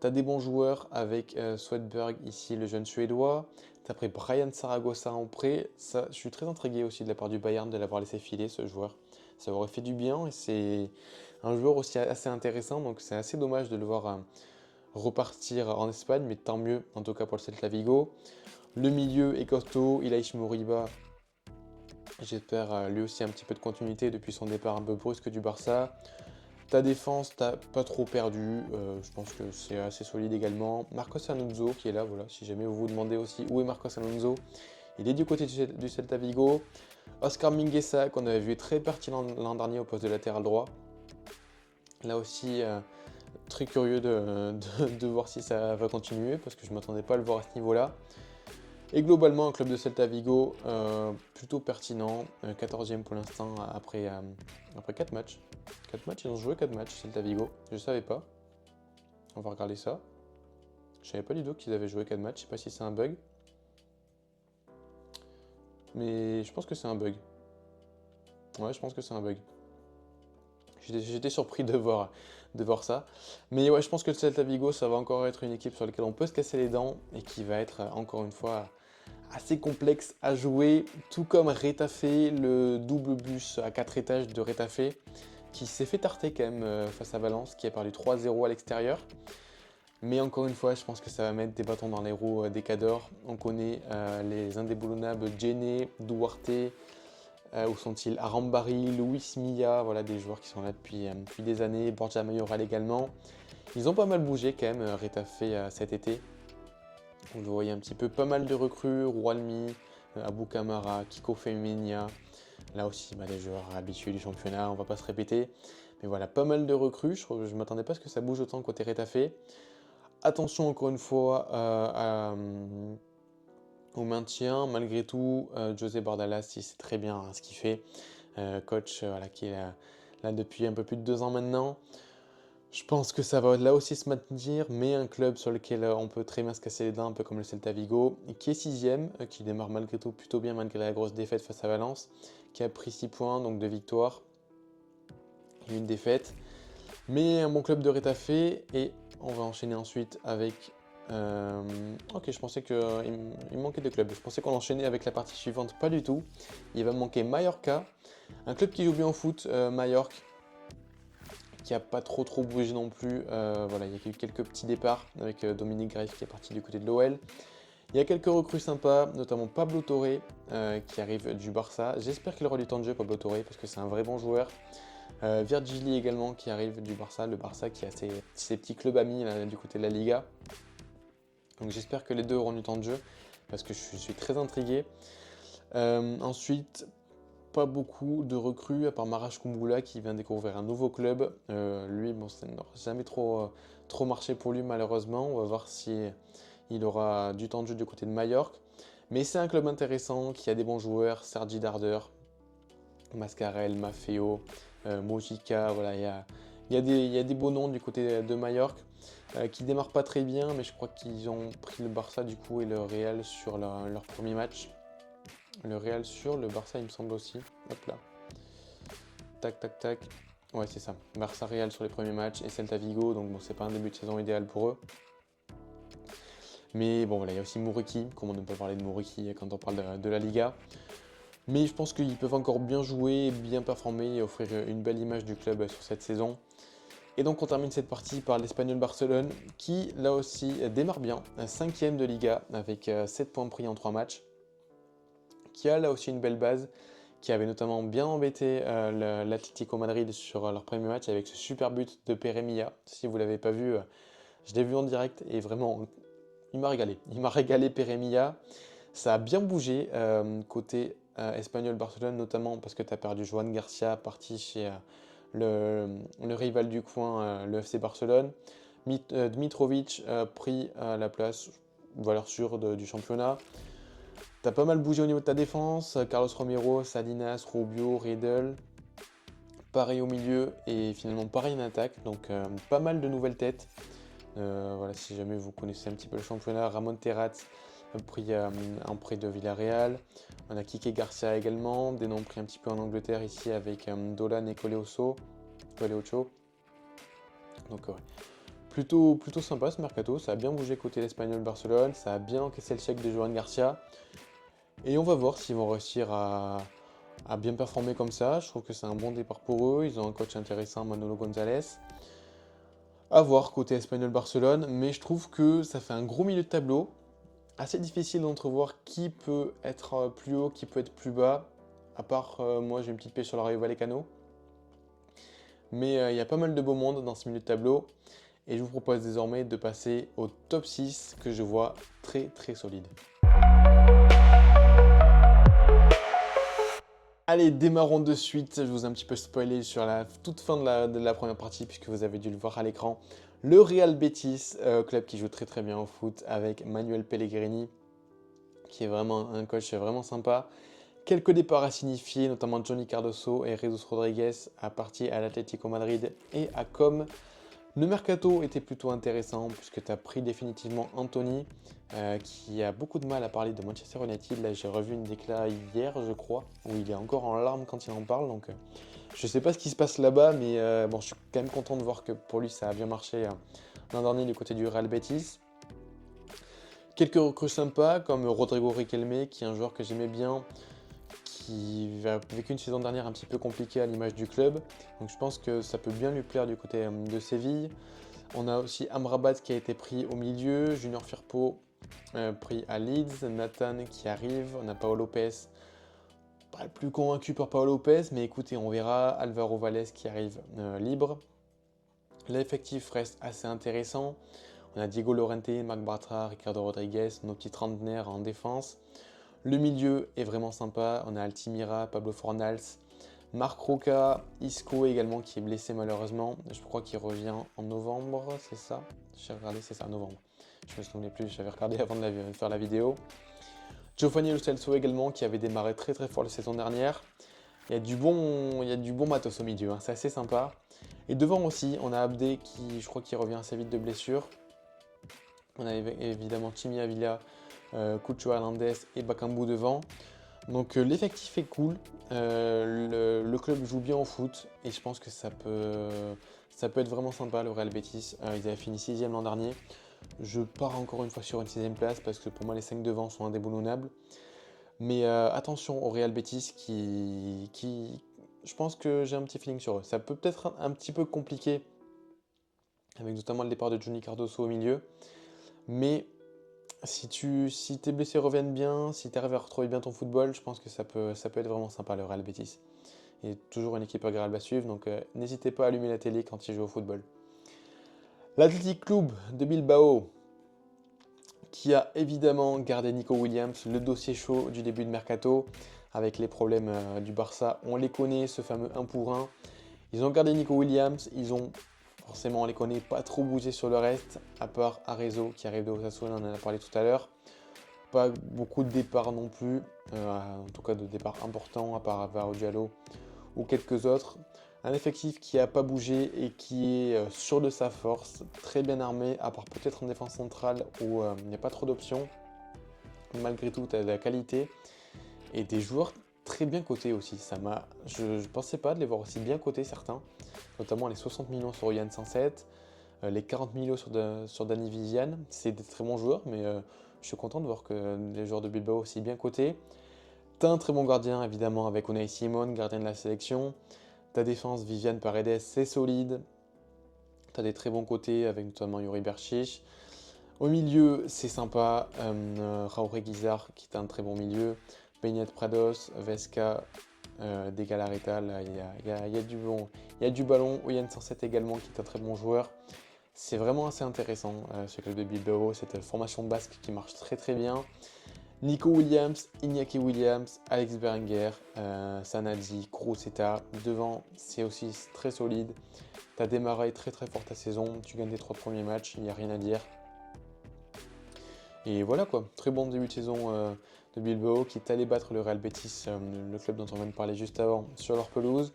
Tu as des bons joueurs avec Swedberg, ici le jeune suédois. Tu as pris Brian Saragossa en prêt. Ça, je suis très intrigué aussi de la part du Bayern de l'avoir laissé filer ce joueur. Ça aurait fait du bien et c'est un joueur aussi assez intéressant. Donc c'est assez dommage de le voir repartir en Espagne, mais tant mieux en tout cas pour le Celta Vigo. Le milieu est costaud. Ilaïch Moriba, j'espère lui aussi un petit peu de continuité depuis son départ un peu brusque du Barça. Ta défense, t'as pas trop perdu, je pense que c'est assez solide également. Marcos Alonso qui est là, voilà, si jamais vous vous demandez aussi où est Marcos Alonso, il est du côté du Celta Vigo. Oscar Mingueza, qu'on avait vu très pertinent l'an dernier au poste de latéral droit. Là aussi, très curieux de voir si ça va continuer, parce que je ne m'attendais pas à le voir à ce niveau-là. Et globalement, un club de Celta Vigo plutôt pertinent, 14e pour l'instant après 4 matchs. 4 matchs, ils ont joué 4 matchs, Celta Vigo, je ne savais pas. On va regarder ça. Je savais pas du tout qu'ils avaient joué 4 matchs, je sais pas si c'est un bug. Mais je pense que c'est un bug. Ouais, je pense que c'est un bug. J'étais surpris de voir ça. Mais ouais, je pense que le Celta Vigo, ça va encore être une équipe sur laquelle on peut se casser les dents et qui va être encore une fois assez complexe à jouer, tout comme Retafe, le double bus à 4 étages de Retafe, qui s'est fait tarter quand même face à Valence, qui a perdu 3-0 à l'extérieur. Mais encore une fois, je pense que ça va mettre des bâtons dans les roues des Cadors. On connaît les indéboulonnables Djene, Duarte, où sont-ils? Arambari, Luis Milla, voilà des joueurs qui sont là depuis des années, Borja Mayoral également. Ils ont pas mal bougé quand même, Retafe cet été. Vous le voyez un petit peu, pas mal de recrues, Roualmi, Abou Kamara, Kiko Femenia. Là aussi, des joueurs habitués du championnat, on va pas se répéter. Mais voilà, pas mal de recrues, je ne m'attendais pas à ce que ça bouge autant côté Retafe. Attention encore une fois au maintien, malgré tout, José Bordalas, il sait très bien ce qu'il fait. Coach qui est là depuis un peu plus de 2 ans maintenant. Je pense que ça va là aussi se maintenir, mais un club sur lequel on peut très bien se casser les dents, un peu comme le Celta Vigo, qui est 6e, qui démarre malgré tout plutôt bien malgré la grosse défaite face à Valence, qui a pris 6 points, donc 2 victoires et une défaite. Mais un bon club de Retafe, et on va enchaîner ensuite avec... Ok, je pensais qu'il manquait de clubs. Je pensais qu'on enchaînait avec la partie suivante, pas du tout. Il va manquer Mallorca, un club qui joue bien au foot, Majorque, qui n'a pas trop bougé non plus. Voilà, il y a eu quelques petits départs avec Dominique Greif qui est parti du côté de l'OL. Il y a quelques recrues sympas, notamment Pablo Torre qui arrive du Barça. J'espère qu'il aura du temps de jeu, Pablo Torre, parce que c'est un vrai bon joueur. Virgili également qui arrive du Barça, le Barça qui a ses petits clubs amis là, du côté de la Liga. Donc j'espère que les deux auront du temps de jeu parce que je suis très intrigué. Ensuite, pas beaucoup de recrues à part Marash Kumbula qui vient découvrir un nouveau club. Lui, bon, ça n'aura jamais trop marché pour lui malheureusement. On va voir si il aura du temps de jeu du côté de Majorque. Mais c'est un club intéressant qui a des bons joueurs, Sergi Darder, Mascarel, Maffeo, Mojica, voilà, il y a des beaux noms du côté de Majorque qui démarrent pas très bien, mais je crois qu'ils ont pris le Barça du coup et le Real sur leur premier match. Le Real sur le Barça, il me semble aussi. Hop là. Tac, tac, tac. Ouais, c'est ça. Barça Real sur les premiers matchs et Celta Vigo, donc bon, c'est pas un début de saison idéal pour eux. Mais bon, voilà, il y a aussi Muriqui. Comment ne pas parler de Muriqui quand on parle de la Liga. Mais je pense qu'ils peuvent encore bien jouer, bien performer et offrir une belle image du club sur cette saison. Et donc on termine cette partie par l'Espagnol Barcelone qui là aussi démarre bien, 5e de Liga avec 7 points pris en 3 matchs, qui a là aussi une belle base, qui avait notamment bien embêté l'Atlético Madrid sur leur premier match avec ce super but de Pere Milla. Si vous ne l'avez pas vu, je l'ai vu en direct et vraiment il m'a régalé. Il m'a régalé Pere Milla. Ça a bien bougé côté Espagnol Barcelone, notamment parce que tu as perdu Joan Garcia, parti chez le rival du coin, le FC Barcelone. Dmitrovic pris la place, valeur sûre du championnat. Tu as pas mal bougé au niveau de ta défense. Carlos Romero, Salinas, Rubio, Riedel. Pareil au milieu et finalement pareil en attaque. Donc pas mal de nouvelles têtes. Voilà, si jamais vous connaissez un petit peu le championnat, Ramon Terrat pris en prêt de Villarreal. On a Kike Garcia également, des noms pris un petit peu en Angleterre ici avec Dolan et Coleocho. Donc plutôt sympa ce mercato, ça a bien bougé côté l'Espagnol Barcelone, ça a bien encaissé le chèque de Joan Garcia. Et on va voir s'ils vont réussir à bien performer comme ça. Je trouve que c'est un bon départ pour eux, ils ont un coach intéressant, Manolo González. À voir côté Espagnol Barcelone, mais je trouve que ça fait un gros milieu de tableau. Assez difficile d'entrevoir qui peut être plus haut, qui peut être plus bas. À part moi, j'ai une petite pêche sur la Rayo Vallecano. Mais il y a pas mal de beau monde dans ce milieu de tableau. Et je vous propose désormais de passer au top 6 que je vois très très solide. Allez, démarrons de suite. Je vous ai un petit peu spoilé sur la toute fin de la première partie puisque vous avez dû le voir à l'écran. Le Real Betis, club qui joue très très bien au foot avec Manuel Pellegrini, qui est vraiment un coach vraiment sympa. Quelques départs à signifier, notamment Johnny Cardoso et Jesus Rodriguez à partir à l'Atlético Madrid et à Com. Le mercato était plutôt intéressant puisque tu as pris définitivement Anthony qui a beaucoup de mal à parler de Manchester United. Là j'ai revu une déclaration hier je crois où il est encore en larmes quand il en parle donc je sais pas ce qui se passe là-bas mais bon je suis quand même content de voir que pour lui ça a bien marché l'an dernier du côté du Real Betis. Quelques recrues sympas comme Rodrigo Riquelme qui est un joueur que j'aimais bien, qui a vécu une saison dernière un petit peu compliquée à l'image du club. Donc je pense que ça peut bien lui plaire du côté de Séville. On a aussi Amrabat qui a été pris au milieu, Junior Firpo pris à Leeds, Nathan qui arrive, on a Paolo Lopez. Pas le plus convaincu par Paolo Lopez, mais écoutez, on verra. Alvaro Valles qui arrive libre. L'effectif reste assez intéressant. On a Diego Lorente, Marc Bartra, Ricardo Rodriguez, nos petits trentenaires en défense. Le milieu est vraiment sympa. On a Altimira, Pablo Fornals, Marc Roca, Isco également qui est blessé malheureusement. Je crois qu'il revient en novembre, c'est ça? J'ai regardé, c'est ça, novembre. Je me souvenais plus, j'avais regardé avant de faire la vidéo. Giovanni Lo Celso également qui avait démarré très très fort la saison dernière. Il y a du bon matos au milieu, hein, c'est assez sympa. Et devant aussi, on a Abdé qui, je crois qu'il revient assez vite de blessure. On a évidemment Timmy Avila, Cucho Hernandez et Bakambu devant. Donc l'effectif est cool, le club joue bien au foot et je pense que ça peut être vraiment sympa le Real Betis. Ils avaient fini 6e l'an dernier. Je pars encore une fois sur une 6e place parce que pour moi les 5 devant sont indéboulonnables. Mais attention au Real Betis qui je pense que j'ai un petit feeling sur eux. Ça peut peut-être un petit peu compliqué avec notamment le départ de Johnny Cardoso au milieu. Mais si tes blessés reviennent bien, si tu arrives à retrouver bien ton football, je pense que ça peut être vraiment sympa le Real Betis. Et toujours une équipe agréable à suivre, donc n'hésitez pas à allumer la télé quand il joue au football. L'Athletic Club de Bilbao, qui a évidemment gardé Nico Williams, le dossier chaud du début de Mercato, avec les problèmes du Barça, on les connaît, ce fameux 1 pour 1. Ils ont gardé Nico Williams, ils ont forcément, on les connaît, pas trop bougé sur le reste, à part Arezzo qui arrive de Osasuna, on en a parlé tout à l'heure. Pas beaucoup de départs non plus, en tout cas de départs importants, à part Alvaro Diallo ou quelques autres. Un effectif qui n'a pas bougé et qui est sûr de sa force, très bien armé, à part peut-être en défense centrale où il n'y a pas trop d'options. Malgré tout, tu as de la qualité et des joueurs très bien cotés aussi. Je ne pensais pas de les voir aussi bien cotés certains, notamment les 60 millions sur Yann Sanset, les 40 millions sur Dani Vivian. C'est des très bons joueurs, mais je suis content de voir que les joueurs de Bilbao aussi bien cotés. T'as un très bon gardien évidemment avec Unai Simon, gardien de la sélection. Ta défense, Viviane Paredes, c'est solide. Tu as des très bons côtés avec notamment Yuri Berchiche. Au milieu, c'est sympa. Raúl Guizar qui est un très bon milieu. Beñat Prados, Vesca, De Galarreta. Là, il y a du bon. Il y a du ballon. Oyan Sanset également qui est un très bon joueur. C'est vraiment assez intéressant ce club de Bilbao, cette formation basque qui marche très très bien. Nico Williams, Iñaki Williams, Alex Berenguer, Sanadi, Kruseta. Devant, c'est aussi très solide. Tu as démarré très très fort ta saison. Tu gagnes tes 3 premiers matchs, il n'y a rien à dire. Et voilà quoi, très bon début de saison de Bilbao qui est allé battre le Real Betis, le club dont on vient de parler juste avant, sur leur pelouse.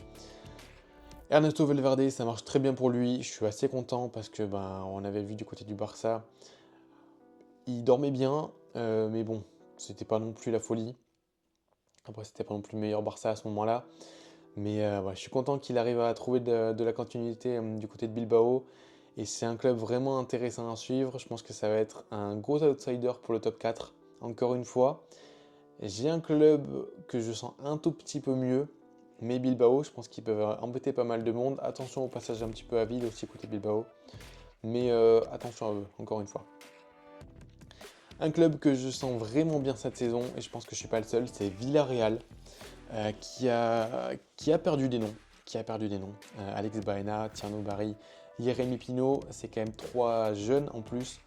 Ernesto Valverde, ça marche très bien pour lui. Je suis assez content parce que on avait vu du côté du Barça. Il dormait bien, mais bon, c'était pas non plus la folie. Après, c'était pas non plus le meilleur Barça à ce moment-là. Mais je suis content qu'il arrive à trouver de la continuité du côté de Bilbao. Et c'est un club vraiment intéressant à suivre. Je pense que ça va être un gros outsider pour le top 4. Encore une fois, j'ai un club que je sens un tout petit peu mieux. Mais Bilbao, je pense qu'ils peuvent embêter pas mal de monde. Attention au passage un petit peu à vide aussi côté Bilbao. Mais attention à eux, encore une fois. Un club que je sens vraiment bien cette saison, et je pense que je ne suis pas le seul, c'est Villarreal, qui a perdu des noms. Alex Baena, Tierno Barry, Jérémy Pino, c'est quand même 3 jeunes en plus,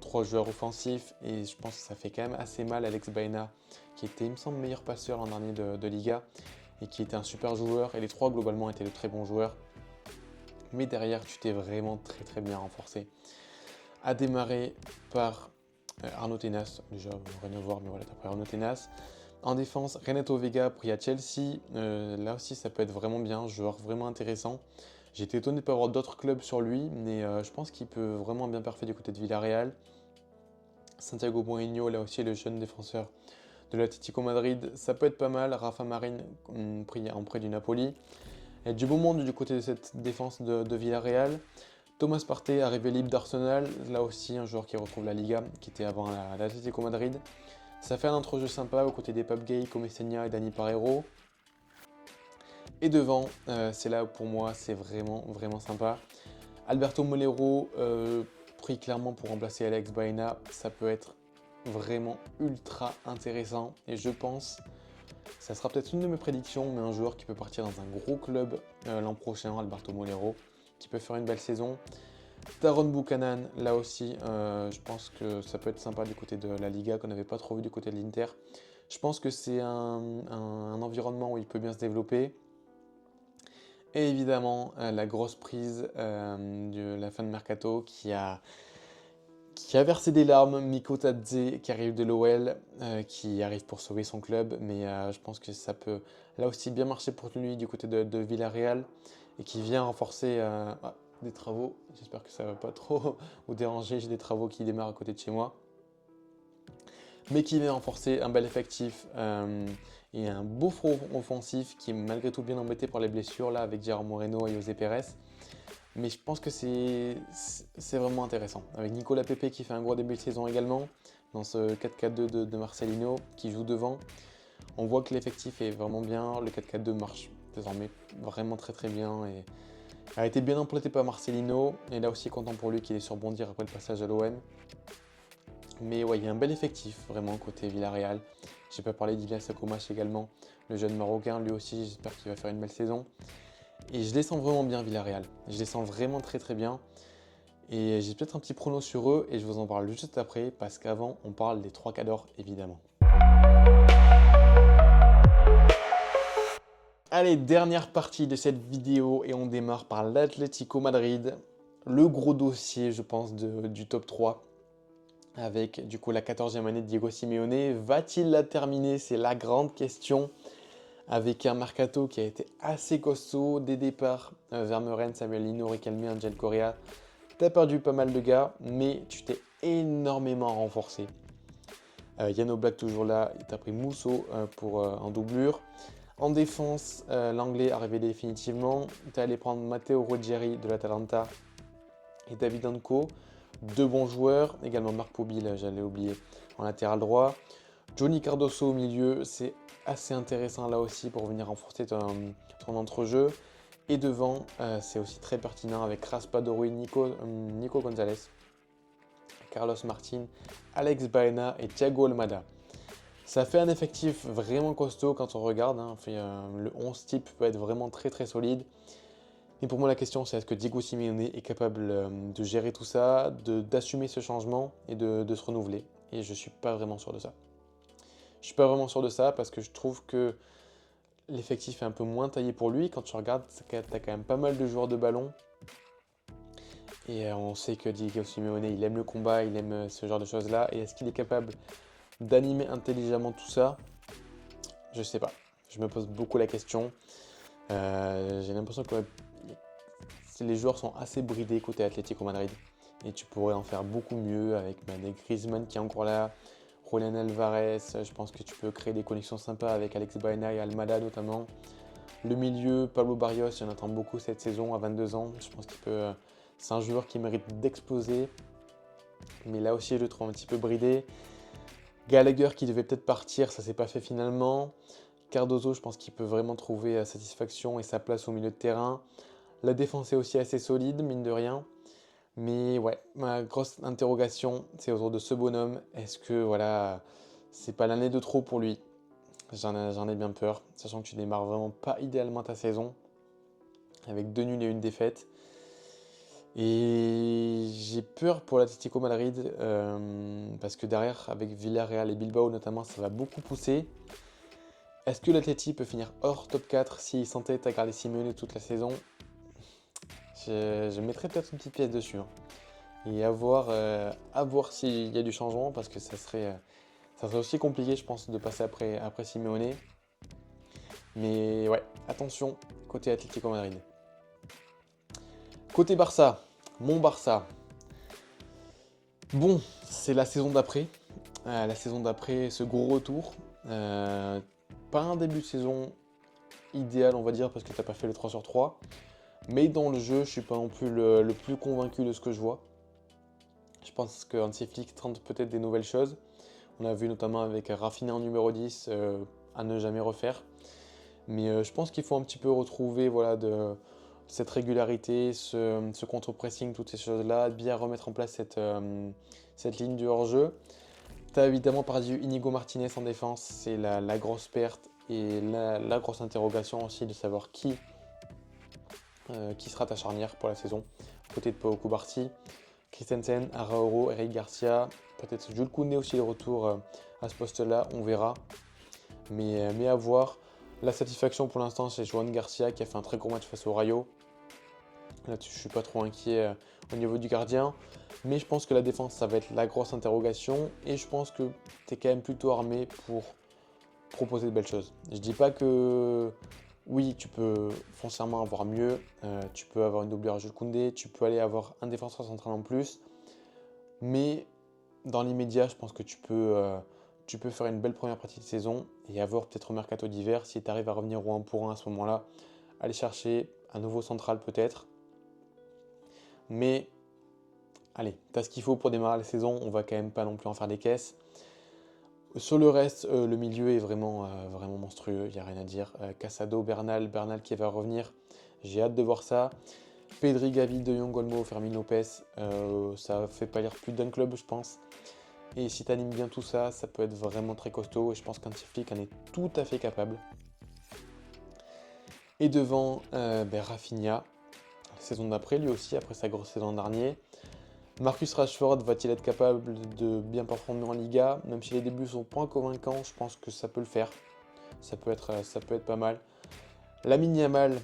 3 joueurs offensifs, et je pense que ça fait quand même assez mal Alex Baena, qui était, il me semble, meilleur passeur l'an dernier de Liga, et qui était un super joueur, et les 3 globalement étaient de très bons joueurs. Mais derrière, tu t'es vraiment très très bien renforcé. À démarrer par Arnaud Tenas, déjà rien à voir, mais voilà, t'as pris Arnaud Tenas. En défense, Renato Vega pris à Chelsea. Là aussi, ça peut être vraiment bien, joueur vraiment intéressant. J'ai été étonné de ne pas avoir d'autres clubs sur lui, mais je pense qu'il peut vraiment bien parfait du côté de Villarreal. Santiago Mourinho, là aussi, le jeune défenseur de l'Atlético Madrid, ça peut être pas mal. Rafa Marin, pris en prêt du Napoli. Il y a du beau monde du côté de cette défense de Villarreal. Thomas Partey, arrivé libre d'Arsenal, là aussi un joueur qui retrouve la Liga, qui était avant l'Atlético Madrid. Ça fait un entrejeu sympa aux côtés des Pape Gay, Comesenia et Dani Parejo. Et devant, c'est là où pour moi c'est vraiment vraiment sympa. Alberto Molero, pris clairement pour remplacer Alex Baena, ça peut être vraiment ultra intéressant. Et je pense, ça sera peut-être une de mes prédictions, mais un joueur qui peut partir dans un gros club l'an prochain, Alberto Molero, qui peut faire une belle saison. Taron Buchanan, là aussi, je pense que ça peut être sympa du côté de la Liga, qu'on n'avait pas trop vu du côté de l'Inter. Je pense que c'est un environnement où il peut bien se développer. Et évidemment, la grosse prise de la fin de Mercato qui a versé des larmes, Miko Tadze qui arrive de l'OL, qui arrive pour sauver son club, mais je pense que ça peut là aussi bien marcher pour lui du côté de Villarreal et qui vient renforcer des travaux. J'espère que ça ne va pas trop vous déranger, j'ai des travaux qui démarrent à côté de chez moi. Mais qui vient renforcer un bel effectif et un beau front offensif qui est malgré tout bien embêté par les blessures là avec Gerard Moreno et José Pérez. Mais je pense que c'est vraiment intéressant. Avec Nicolas Pepe qui fait un gros début de saison également, dans ce 4-4-2 de Marcelino qui joue devant. On voit que l'effectif est vraiment bien, le 4-4-2 marche désormais vraiment très très bien et a été bien implanté par Marcelino. Et là aussi content pour lui qu'il ait sur bondir après le passage à l'OM. Mais ouais, il y a un bel effectif vraiment côté Villarreal. J'ai pas parlé d'Ilias Akomash également, le jeune Marocain, lui aussi j'espère qu'il va faire une belle saison. Et je les sens vraiment bien Villarreal, je les sens vraiment très très bien. Et j'ai peut-être un petit prono sur eux et je vous en parle juste après parce qu'avant on parle des 3 cadors évidemment. Allez, dernière partie de cette vidéo et on démarre par l'Atlético Madrid. Le gros dossier je pense du top 3. Avec du coup la 14e année de Diego Simeone. Va-t-il la terminer? C'est la grande question. avec un mercato qui a été assez costaud, des départs, Vermeuren, Samuel Lino, Riquelme, Angel Correa. T'as perdu pas mal de gars, mais tu t'es énormément renforcé. Yann Oblak toujours là, t'as pris Mousso en doublure. En défense, l'anglais arrivé définitivement. T'es allé prendre Matteo Ruggieri de l'Atalanta et David Anko. Deux bons joueurs, également Marc Pobil, j'allais oublier, en latéral droit. Johnny Cardoso au milieu, c'est assez intéressant là aussi pour venir renforcer ton entrejeu. Et devant, c'est aussi très pertinent avec Raspadori, Nico Gonzalez, Carlos Martin, Alex Baena et Thiago Almada. Ça fait un effectif vraiment costaud quand on regarde. Le 11 type peut être vraiment très très solide. Mais pour moi, la question c'est est-ce que Diego Simeone est capable de gérer tout ça, d'assumer ce changement et de se renouveler. Et je ne suis pas vraiment sûr de ça. Je ne suis pas vraiment sûr de ça parce que je trouve que l'effectif est un peu moins taillé pour lui. Quand tu regardes, tu as quand même pas mal de joueurs de ballon. Et on sait que Diego Simeone, il aime le combat, il aime ce genre de choses-là. Et est-ce qu'il est capable d'animer intelligemment tout ça? Je sais pas. Je me pose beaucoup la question. J'ai l'impression que les joueurs sont assez bridés côté Atlético Madrid. Et tu pourrais en faire beaucoup mieux avec des Griezmann qui est encore là, Julián Alvarez. Je pense que tu peux créer des connexions sympas avec Alex Baena et Almada notamment. Le milieu, Pablo Barrios, j'en attend beaucoup cette saison à 22 ans. Je pense qu'il peut. C'est un joueur qui mérite d'exploser. Mais là aussi, je le trouve un petit peu bridé. Gallagher qui devait peut-être partir, ça s'est pas fait finalement. Cardozo, je pense qu'il peut vraiment trouver satisfaction et sa place au milieu de terrain. La défense est aussi assez solide, mine de rien. Mais ouais, ma grosse interrogation, c'est autour de ce bonhomme. Est-ce que voilà, c'est pas l'année de trop pour lui? J'en ai bien peur, sachant que tu démarres vraiment pas idéalement ta saison, avec 2 nuls et une défaite. Et j'ai peur pour l'Atlético Madrid, parce que derrière, avec Villarreal et Bilbao notamment, ça va beaucoup pousser. Est-ce que l'Atleti peut finir hors top 4 s'il s'entête à garder Simeone toute la saison? Je mettrais peut-être une petite pièce dessus. Et à voir s'il y a du changement, parce que ça serait aussi compliqué, je pense, de passer après Simeone. Mais ouais, attention, côté Atlético Madrid. Côté Barça, mon Barça. Bon, c'est la saison d'après. La saison d'après, ce gros retour. Pas un début de saison idéal, on va dire, parce que t'as pas fait le 3 sur 3. Mais dans le jeu, je suis pas non plus le plus convaincu de ce que je vois. Je pense que Hansi Flick tente peut-être des nouvelles choses. On a vu notamment avec Rafinha en numéro 10 à ne jamais refaire. Mais je pense qu'il faut un petit peu retrouver cette régularité, ce contre-pressing, toutes ces choses-là, bien remettre en place cette ligne du hors-jeu. Tu as évidemment perdu Inigo Martinez en défense, c'est la grosse perte et la grosse interrogation aussi de savoir qui sera ta charnière pour la saison. Côté de Pau Kubarsi, Christensen, Arauro, Eric Garcia, peut-être Jules Koundé aussi de retour à ce poste-là, on verra. Mais à voir. La satisfaction pour l'instant, c'est Joan Garcia qui a fait un très gros match face au Rayo. Là-dessus, je ne suis pas trop inquiet au niveau du gardien. Mais je pense que la défense, ça va être la grosse interrogation. Et je pense que tu es quand même plutôt armé pour proposer de belles choses. Je ne dis pas que oui, tu peux foncièrement avoir mieux. Tu peux avoir une doublure à Jules Koundé. Tu peux aller avoir un défenseur central en plus. Mais dans l'immédiat, je pense que tu peux faire une belle première partie de saison et avoir peut-être au mercato d'hiver, si tu arrives à revenir au 1 pour 1 à ce moment-là, aller chercher un nouveau central peut-être. Mais allez, tu as ce qu'il faut pour démarrer la saison, on va quand même pas non plus en faire des caisses. Sur le reste, le milieu est vraiment monstrueux, il n'y a rien à dire. Casado, Bernal qui va revenir, j'ai hâte de voir ça. Pedri, Gavi, De Jong, Olmo, Fermin Lopez, ça fait pas lire plus d'un club je pense. Et si tu animes bien tout ça, ça peut être vraiment très costaud et je pense qu'un Flick en est tout à fait capable. Et devant, Rafinha, la saison d'après, lui aussi, après sa grosse saison dernière. Marcus Rashford va-t-il être capable de bien performer en Liga? Même si les débuts sont pas convaincants, je pense que ça peut le faire. Ça peut être pas mal. Lamine Yamal,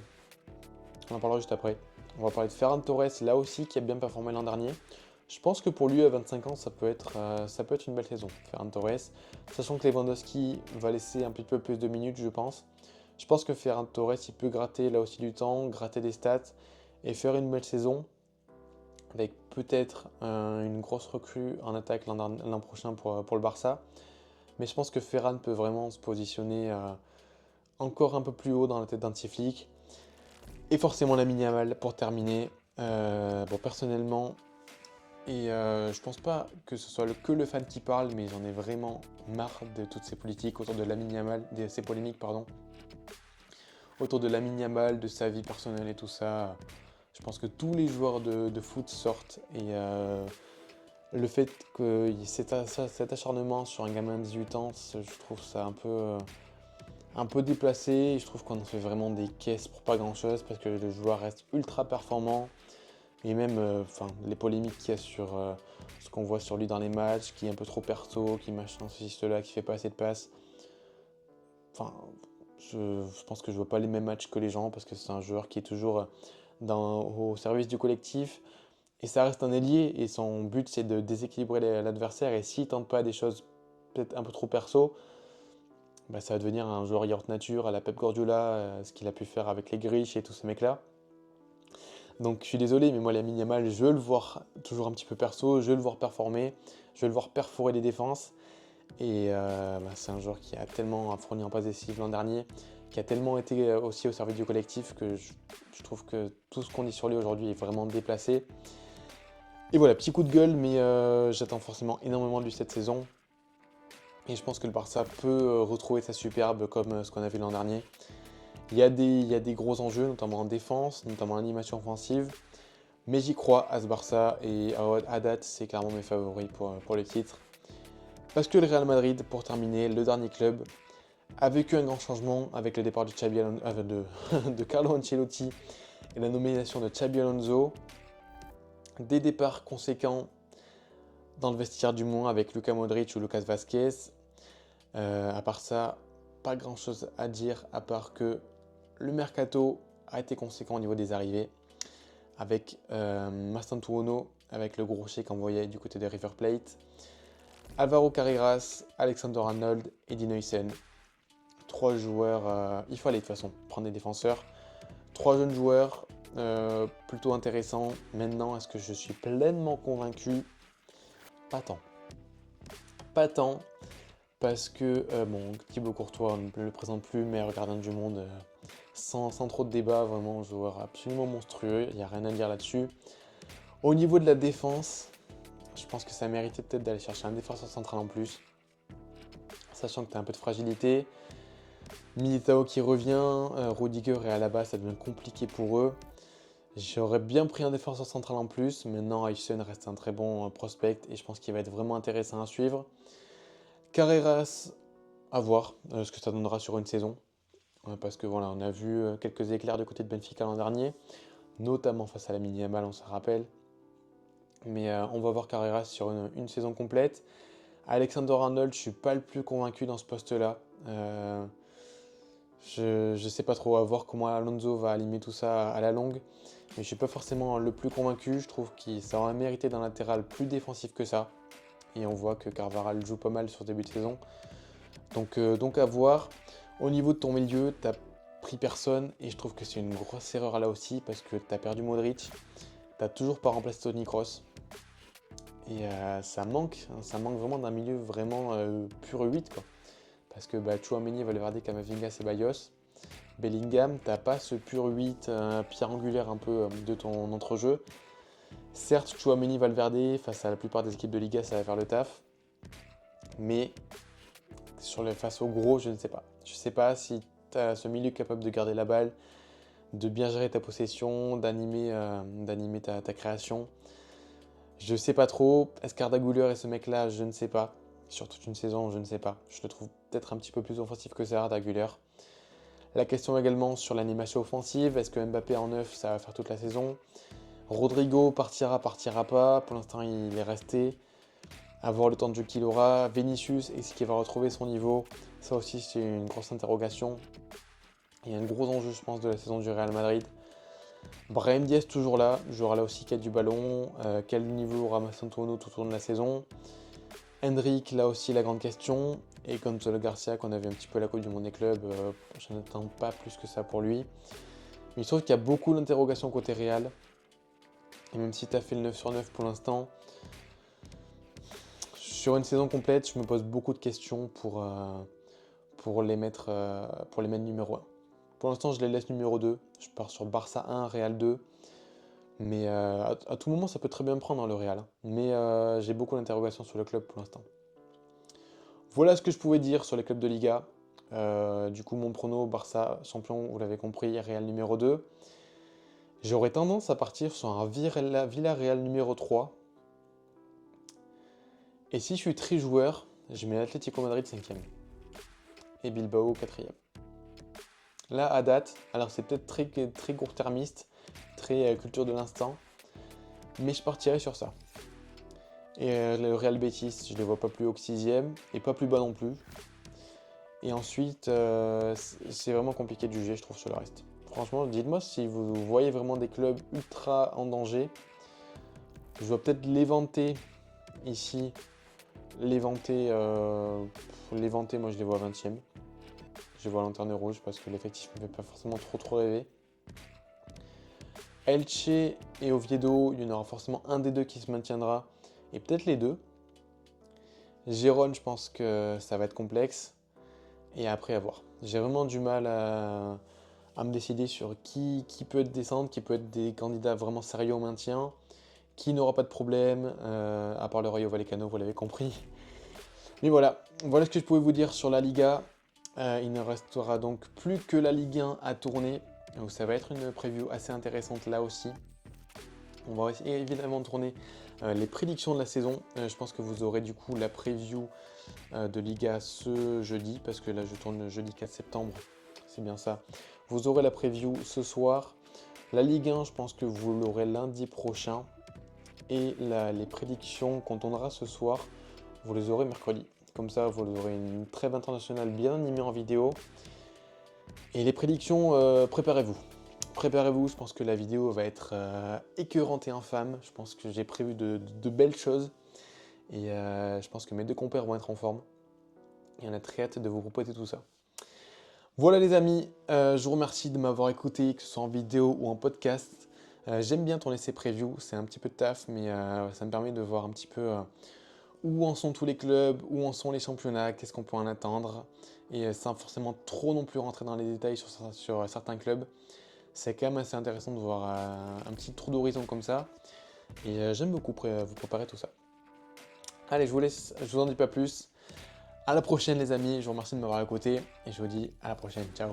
on en parlera juste après. On va parler de Ferran Torres, là aussi, qui a bien performé l'an dernier. Je pense que pour lui, à 25 ans, ça peut être une belle saison, Ferran Torres. Sachant que Lewandowski va laisser un petit peu plus de minutes, je pense. Je pense que Ferran Torres, il peut gratter là aussi du temps, gratter des stats et faire une belle saison avec peut-être une grosse recrue en attaque l'an prochain pour le Barça. Mais je pense que Ferran peut vraiment se positionner encore un peu plus haut dans la tête d'un petit flic. Et forcément Lamine Yamal pour terminer. Bon, personnellement, je pense pas que ce soit que le fan qui parle, mais j'en ai vraiment marre de toutes ces politiques autour de Lamine Yamal, de ces polémiques, pardon, autour de Lamine Yamal, de sa vie personnelle et tout ça. Je pense que tous les joueurs de foot sortent et le fait qu'il y ait cet acharnement sur un gamin de 18 ans, je trouve ça un peu déplacé. Je trouve qu'on en fait vraiment des caisses pour pas grand chose parce que le joueur reste ultra performant. Et même les polémiques qu'il y a sur ce qu'on voit sur lui dans les matchs, qui est un peu trop perso, qui machin, ceci, cela, qui fait pas assez de passes. Enfin, je pense que je vois pas les mêmes matchs que les gens parce que c'est un joueur qui est toujours au service du collectif. Et ça reste un ailier et son but c'est de déséquilibrer l'adversaire. Et s'il tente pas des choses peut-être un peu trop perso, bah, ça va devenir un joueur yacht nature à la Pep Guardiola, ce qu'il a pu faire avec les Grish et tous ces mecs-là. Donc je suis désolé, mais moi Lamine Yamal, je veux le voir toujours un petit peu perso, je veux le voir performer, je veux le voir perforer les défenses. Et c'est un joueur qui a tellement fourni en passe décisive l'an dernier, qui a tellement été aussi au service du collectif que je trouve que tout ce qu'on dit sur lui aujourd'hui est vraiment déplacé. Et voilà, petit coup de gueule, mais j'attends forcément énormément de lui cette saison. Et je pense que le Barça peut retrouver sa superbe comme ce qu'on a vu l'an dernier. Il y a des gros enjeux, notamment en défense, notamment en animation offensive. Mais j'y crois à ce Barça et à date, c'est clairement mes favoris pour le titre. Parce que le Real Madrid, pour terminer, le dernier club, a vécu un grand changement avec le départ de Carlo Ancelotti et la nomination de Xabi Alonso. Des départs conséquents dans le vestiaire du moins avec Luka Modric ou Lucas Vazquez. À part ça, pas grand chose à dire à part que le mercato a été conséquent au niveau des arrivées avec Mastantuono, avec le gros chèque envoyé du côté de River Plate, Alvaro Carreras, Alexander Arnold et Dino Huysen. 3 joueurs, il fallait de toute façon prendre des défenseurs. 3 jeunes joueurs plutôt intéressants. Maintenant, est-ce que je suis pleinement convaincu? Pas tant. Pas tant, parce que Thibaut Courtois, on ne le présente plus, meilleur gardien du monde, sans trop de débat, vraiment joueur absolument monstrueux, il n'y a rien à dire là-dessus. Au niveau de la défense, je pense que ça méritait peut-être d'aller chercher un défenseur central en plus, sachant que tu as un peu de fragilité. Militao qui revient, Rudiger et Alaba, ça devient compliqué pour eux. J'aurais bien pris un défenseur central en plus. Maintenant, Huysen reste un très bon prospect et je pense qu'il va être vraiment intéressant à suivre. Carreras, à voir ce que ça donnera sur une saison. Parce que voilà, on a vu quelques éclairs du côté de Benfica l'an dernier, notamment face à Lamine Yamal, on se rappelle. Mais on va voir Carreras sur une saison complète. Alexander Arnold, je ne suis pas le plus convaincu dans ce poste-là. Je ne sais pas trop, à voir comment Alonso va aligner tout ça à la longue. Mais je ne suis pas forcément le plus convaincu. Je trouve que ça aurait mérité d'un latéral plus défensif que ça. Et on voit que Carvajal joue pas mal sur début de saison. Donc à voir. Au niveau de ton milieu, tu n'as pris personne. Et je trouve que c'est une grosse erreur là aussi. Parce que tu as perdu Modric. Tu n'as toujours pas remplacé Toni Kroos. Et ça manque vraiment d'un milieu vraiment pur 8 quoi. Parce que Tchouaméni, Valverde, Camavinga, Ceballos. Bellingham, t'as pas ce pur 8 pierre angulaire un peu de ton entrejeu. Certes, Tchouaméni, Valverde, face à la plupart des équipes de Liga, ça va faire le taf. Mais face au gros, je ne sais pas. Je ne sais pas si tu as ce milieu capable de garder la balle, de bien gérer ta possession, d'animer ta création. Je ne sais pas trop. Est-ce qu'Arda Güler est ce mec-là? Je ne sais pas. Sur toute une saison, je ne sais pas. Je le trouve peut-être un petit peu plus offensif que ça, Arda Güler. La question également sur l'animation offensive. Est-ce que Mbappé en 9, ça va faire toute la saison? Rodrigo partira pas. Pour l'instant, il est resté. À voir le temps de jeu qu'il aura. Vinicius, est-ce qu'il va retrouver son niveau? Ça aussi, c'est une grosse interrogation. Il y a un gros enjeu, je pense, de la saison du Real Madrid. Brahim Diaz toujours là. Jouera là aussi qui a du ballon. Quel niveau aura Mastantuono tout au long de la saison? Hendrick, là aussi la grande question. Et Gonzalo Garcia, qu'on avait un petit peu à la Coupe du Monde des clubs, je n'attends pas plus que ça pour lui. Mais je trouve qu'il y a beaucoup d'interrogations côté Real. Et même si tu as fait le 9 sur 9 pour l'instant, sur une saison complète, je me pose beaucoup de questions pour les mettre numéro 1. Pour l'instant, je les laisse numéro 2. Je pars sur Barça 1, Real 2. Mais à tout moment, ça peut très bien me prendre le Real. Mais j'ai beaucoup d'interrogations sur le club pour l'instant. Voilà ce que je pouvais dire sur les clubs de Liga. Du coup, mon prono, Barça champion, vous l'avez compris, Real numéro 2. J'aurais tendance à partir sur un Villarreal numéro 3. Et si je suis très joueur, je mets l'Atlético Madrid 5e. Et Bilbao 4e. Là, à date, alors c'est peut-être très, très court-termiste, très culture de l'instant, mais je partirai sur ça. Et le Real Betis, je ne les vois pas plus haut que 6e, et pas plus bas non plus. Et ensuite, c'est vraiment compliqué de juger, je trouve, sur le reste. Franchement, dites-moi si vous voyez vraiment des clubs ultra en danger. Je vois peut-être Levante ici. Levante, moi je les vois à 20e. Je vois Lanterne Rouge parce que l'effectif ne me fait pas forcément trop rêver. Elche et Oviedo, il y en aura forcément un des deux qui se maintiendra. Et peut-être les deux. Gérone, je pense que ça va être complexe. Et après, à voir. J'ai vraiment du mal à me décider sur qui peut descendre, qui peut être des candidats vraiment sérieux au maintien, qui n'aura pas de problème, à part le Rayo Vallecano, vous l'avez compris. Mais voilà ce que je pouvais vous dire sur la Liga. Il ne restera donc plus que la Ligue 1 à tourner. Donc ça va être une preview assez intéressante là aussi. On va évidemment tourner les prédictions de la saison. Je pense que vous aurez du coup la preview de Liga ce jeudi, parce que là je tourne le jeudi 4 septembre, c'est bien ça. Vous aurez la preview ce soir. La Ligue 1, je pense que vous l'aurez lundi prochain. Et les prédictions qu'on tournera ce soir, vous les aurez mercredi. Comme ça, vous aurez une trêve internationale bien animée en vidéo. Et les prédictions, préparez-vous. Préparez-vous, je pense que la vidéo va être écœurante et infâme. Je pense que j'ai prévu de belles choses. Et je pense que mes deux compères vont être en forme. Et on a très hâte de vous proposer tout ça. Voilà les amis, je vous remercie de m'avoir écouté, que ce soit en vidéo ou en podcast. J'aime bien tourner ces previews, c'est un petit peu de taf, mais ça me permet de voir un petit peu où en sont tous les clubs, où en sont les championnats, qu'est-ce qu'on peut en attendre. Et sans forcément trop non plus rentrer dans les détails sur certains clubs. C'est quand même assez intéressant de voir un petit tour d'horizon comme ça. Et j'aime beaucoup vous préparer tout ça. Allez, je vous laisse, je vous en dis pas plus. À la prochaine les amis, je vous remercie de m'avoir écouté et je vous dis à la prochaine, ciao.